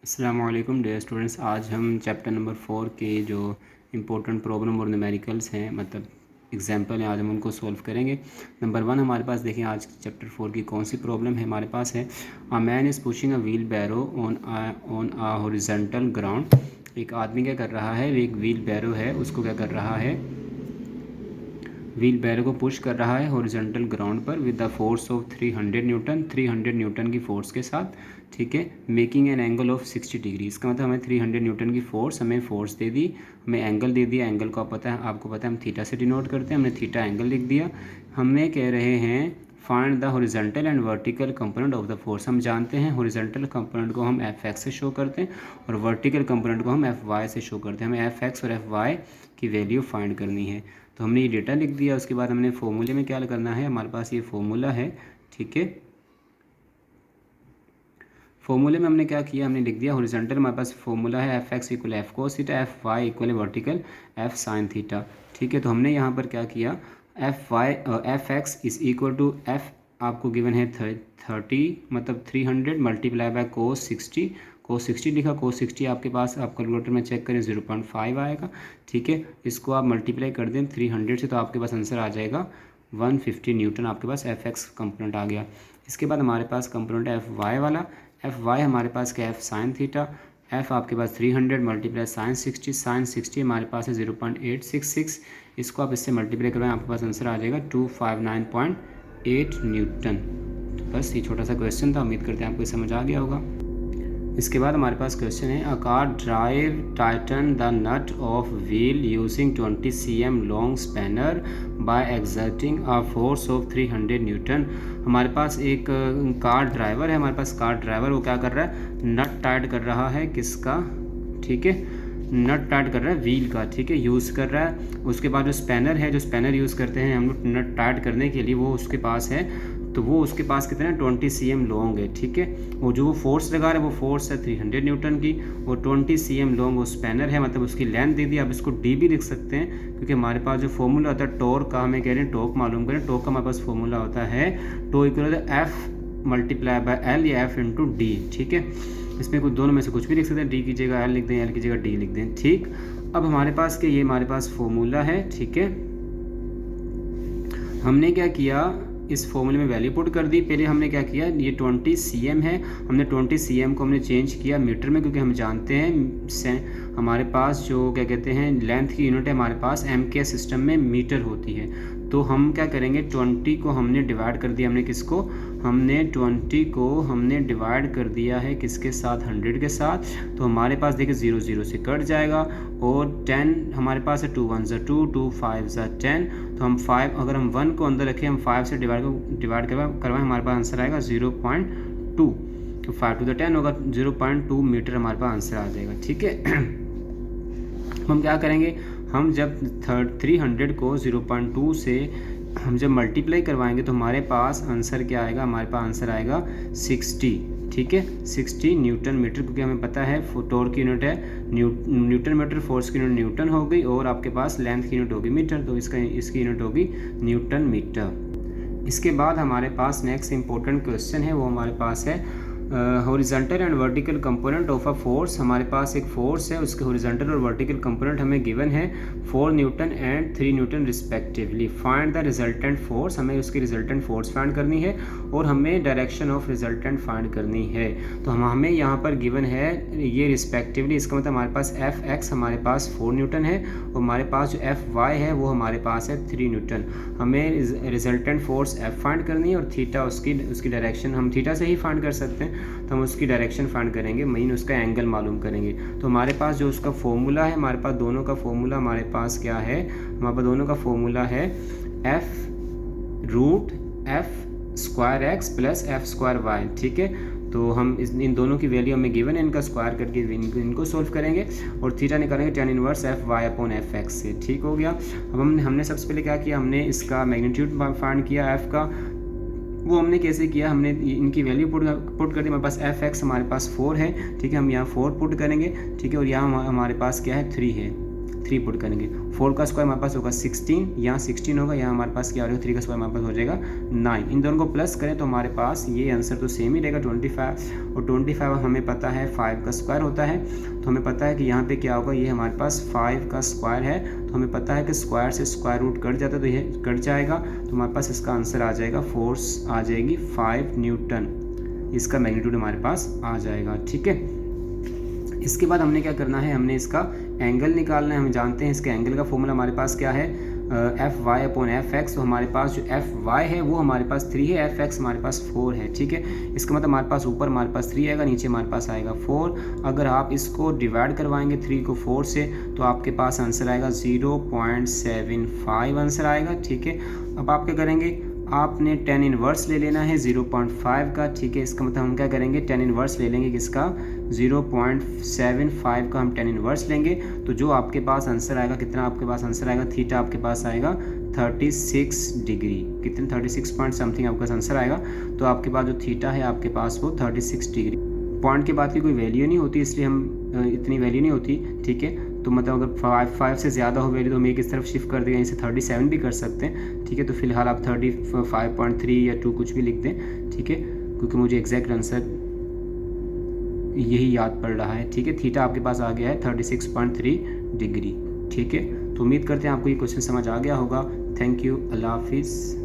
अस्सलामुअलैकुम dear students. आज हम चैप्टर नंबर 4 के जो इम्पोर्टेंट प्रॉब्लम और न्यूमेरिकल्स हैं, मतलब एग्जांपल हैं, आज हम उनको सॉल्व करेंगे। नंबर 1 हमारे पास देखें आज चैप्टर 4 की कौन सी प्रॉब्लम है हमारे पास है। A man is pushing a wheelbarrow on a horizontal ground. एक आदमी क्या कर रहा है, एक व्हील बैरो है, उसको क्या कर रहा है, व्हील बैरो को पुश कर रहा है हॉरिजॉन्टल ग्राउंड पर with the force of 300 Newton, 300 Newton की फोर्स के साथ। ठीक है, making an angle of 60 degree. इसका मतलब हमें 300 न्यूटन की फोर्स, हमें फोर्स दे दी, हमें एंगल दे दिया। एंगल को आपको पता है हम थीटा से डिनोट करते हैं, हमने थीटा एंगल लिख दिया। हमें कह रहे हैं find the horizontal and vertical component of the force. हम जानते हैं हॉरिजॉन्टल कंपोनेंट को हम एफ एक्स से शो करते हैं और वर्टिकल कंपोनेंट को हम एफ वाई से शो करते हैं। हमें एफ एक्स और एफ वाई की वैल्यू फाइंड करनी है। तो हमने ये डेटा लिख दिया। उसके बाद हमने फॉर्मूले में क्या करना है, हमारे पास ये फॉर्मूला है। ठीक है, फॉर्मूले में हमने क्या किया, हमने लिख दिया हॉरिजॉन्टल हमारे पास फॉर्मूला है F X equal F cos theta, F Y equal vertical F sine theta. ठीक है, तो हमने यहाँ पर क्या किया, F X is equal to F आपको गिवन है 30 मतलब 300 मल्टीप्लाई बाय कोस 60। कोस 60 लिखा, कोस 60 आपके पास आप कैलकुलेटर में चेक करें 0.5 आएगा। ठीक है, इसको आप मल्टीप्लाई कर दें 300 से तो आपके पास आंसर आ जाएगा 150 न्यूटन। आपके पास एफ एक्स कंपोनेंट आ गया। इसके बाद हमारे पास कंपोनेंट है एफ वाई वाला। एफ वाई हमारे पास क्या है, एफ साइन थीटा। एफ आपके पास 300 मल्टीप्लाई साइन 60, साइन 60 हमारे पास है 0.866। इसको आप इससे मल्टीप्लाई करवाएं, आपके पास आंसर आ जाएगा 259.8 न्यूटन। तो बस ये छोटा सा क्वेश्चन था, उम्मीद करते हैं आपको समझ आ गया होगा। इसके बाद हमारे पास क्वेश्चन है, a car drive tighten the nut of wheel using 20 cm long spanner by exerting a force of 300 newton. हमारे पास एक कार ड्राइवर है, हमारे पास कार ड्राइवर वो क्या कर रहा है, नट टाइट कर रहा है, किसका, ठीक है, नट टाइट कर रहा है व्हील का। ठीक है, यूज़ कर रहा है। उसके बाद जो स्पैनर है, जो स्पैनर यूज़ करते हैं हम लोग नट टाइट करने के लिए, वो उसके पास है। तो वो उसके पास कितना है, 20 cm लॉन्ग है। ठीक है, वो जो वो फोर्स लगा रहा है वो फोर्स है 300 न्यूटन की, और 20 cm लॉन्ग वो स्पैनर है, मतलब उसकी लेंथ दे दी। अब इसको डी भी लिख सकते हैं, क्योंकि हमारे पास जो फॉर्मूला होता है टॉर्क का, हमें कह रहे हैं टॉर्क मालूम करें। टॉर्क का हमारे पास फॉर्मूला होता है tau equal F multiply by L या एफ इंटू डी। ठीक है, इसमें कुछ दोनों में से कुछ भी लिख सकते हैं, डी की जगह एल लिख दें, एल की जगह डी लिख दें। ठीक, अब हमारे पास के ये हमारे पास फॉर्मूला है। ठीक है, हमने क्या किया, इस फॉर्मूले में वैल्यू पुट कर दी। पहले हमने क्या किया, ये 20 cm है, हमने 20 cm को हमने चेंज किया मीटर में, क्योंकि हम जानते हैं हमारे पास जो क्या कहते हैं लेंथ की यूनिट है, हमारे पास एम के सिस्टम में मीटर होती है। तो हम क्या करेंगे, 20 को हमने डिवाइड कर दिया, हमने किसको, हमने 20 को हमने डिवाइड कर दिया है किसके साथ, 100 के साथ। तो हमारे पास देखिए 0 0 से कट जाएगा, और 10 हमारे पास है, 2 1 ज़ा 2, 2 5 ज़ा 10। तो हम 5, अगर हम 1 को अंदर रखें, हम 5 से डिवाइड करवाएं, हमारे पास आंसर आएगा 0.2। तो 5 to the 10 होगा, 0.2 मीटर हमारे पास आंसर आ जाएगा। ठीक है, हम क्या करेंगे, हम जब 300 को 0.2 से हम जब मल्टीप्लाई करवाएंगे तो हमारे पास आंसर क्या आएगा, हमारे पास आंसर आएगा 60। ठीक है, 60 न्यूटन मीटर, क्योंकि हमें पता है टॉर्क की यूनिट है न्यूटन मीटर, फोर्स की यूनिट न्यूटन हो गई, और आपके पास लेंथ की यूनिट होगी मीटर, तो इसकी यूनिट होगी न्यूटन मीटर। इसके बाद हमारे पास नेक्स्ट इंपॉर्टेंट क्वेश्चन है, वो हमारे पास है horizontal and vertical component of a force. हमारे पास एक फोर्स है, उसके हॉरिजॉन्टल और वर्टिकल कंपोनेंट हमें गिवन है 4 Newton and 3 Newton respectively. Find the resultant force, हमें उसकी रिजल्टेंट फोर्स फाइंड करनी है, और हमें डायरेक्शन ऑफ रिजल्टेंट फाइंड करनी है। तो हमें यहाँ पर गिवन है ये रिस्पेक्टिवली, इसका मतलब हमारे पास एफ एक्स हमारे पास 4 न्यूटन है, और हमारे पास जो एफ वाई है वो हमारे पास है 3 न्यूटन। हमें रिजल्टेंट फोर्स एफ फाइंड करनी है, और थीटा उसकी डायरेक्शन हम थीटा से ही फाइंड कर सकते हैं, तो हम उसकी डायरेक्शन फाइंड करेंगे, मेन उसका एंगल मालूम करेंगे। तो हमारे पास जो उसका फॉर्मूला है, हमारे पास दोनों का फॉर्मूला हमारे पास क्या है, हमारे पास दोनों का फॉर्मूला है F root F square X plus F square Y. ठीक है, तो हम इन दोनों की वैल्यू हमें गिवन है, इनका स्क्वायर करके इनको सोल्व करेंगे, और थीटा निकालेंगे tan inverse F Y upon F X से। ठीक हो गया। अब हमने सबसे पहले क्या किया, हमने इसका मैग्नीट्यूड फाइंड किया एफ का। वो हमने कैसे किया, हमने इनकी वैल्यू पुट कर दी। हमारे पास एफ एक्स हमारे पास 4 है। ठीक है, हम यहाँ 4 पुट करेंगे। ठीक है, और यहाँ हमारे पास क्या है, 3 है। 3 पुट करेंगे। 4 का स्क्वायर हमारे पास होगा 16, यहाँ 16 होगा, यहाँ हमारे पास क्या हो जाएगा 3 का स्क्वायर हमारे पास हो जाएगा 9। इन दोनों को प्लस करें तो हमारे पास ये आंसर तो सेम ही रहेगा 25, और 25 हमें पता है 5 का स्क्वायर होता है, तो हमें पता है कि यहाँ पे क्या होगा, ये हमारे पास 5 का स्क्वायर है, तो हमें पता है कि स्क्वायर से स्क्वायर रूट कट जाता है, तो ये कट जाएगा, तो हमारे पास इसका आंसर आ जाएगा, फोर्स आ जाएगी 5 न्यूटन, इसका मैग्नीट्यूड हमारे पास आ जाएगा। ठीक है, इसके बाद हमने क्या करना है, हमने इसका एंगल निकालना है। हम जानते हैं इसके एंगल का फॉर्मूला हमारे पास क्या है, F Y upon F X. तो हमारे पास जो एफ वाई है वो हमारे पास 3 है, एफ एक्स हमारे पास 4 है। ठीक है, इसका मतलब हमारे पास ऊपर हमारे पास 3 आएगा, नीचे हमारे पास आएगा 4। अगर आप इसको डिवाइड करवाएंगे 3 को 4 से तो आपके पास आंसर आएगा 0.75 आंसर आएगा। ठीक है, अब आप क्या करेंगे, आपने tan इनवर्स ले लेना है 0.5 का। ठीक है, इसका मतलब हम क्या करेंगे, tan इनवर्स ले लेंगे किसका, 0.75 का हम tan इनवर्स लेंगे, तो जो आपके पास आंसर आएगा, कितना आपके पास आंसर आएगा, थीटा आपके पास आएगा 36 डिग्री, कितने 36 पॉइंट समथिंग आपका आंसर आएगा। तो आपके पास जो थीटा है आपके पास वो 36 डिग्री। पॉइंट के बाद की कोई वैल्यू नहीं होती, इसलिए हम इतनी वैल्यू नहीं होती। ठीक है, तो मतलब अगर 5 से ज़्यादा हो वैल्यू तो हम एक इस तरफ शिफ्ट कर देंगे, यहीं से 37 भी कर सकते हैं। ठीक है, तो फिलहाल आप 35.3 या 2 कुछ भी लिख दें। ठीक है, क्योंकि मुझे एग्जैक्ट आंसर यही याद पड़ रहा है। ठीक है, थीटा आपके पास आ गया है 36.3 डिग्री। ठीक है, तो उम्मीद करते हैं आपको ये क्वेश्चन समझ आ गया होगा। थैंक यू, अल्लाह हाफिज़।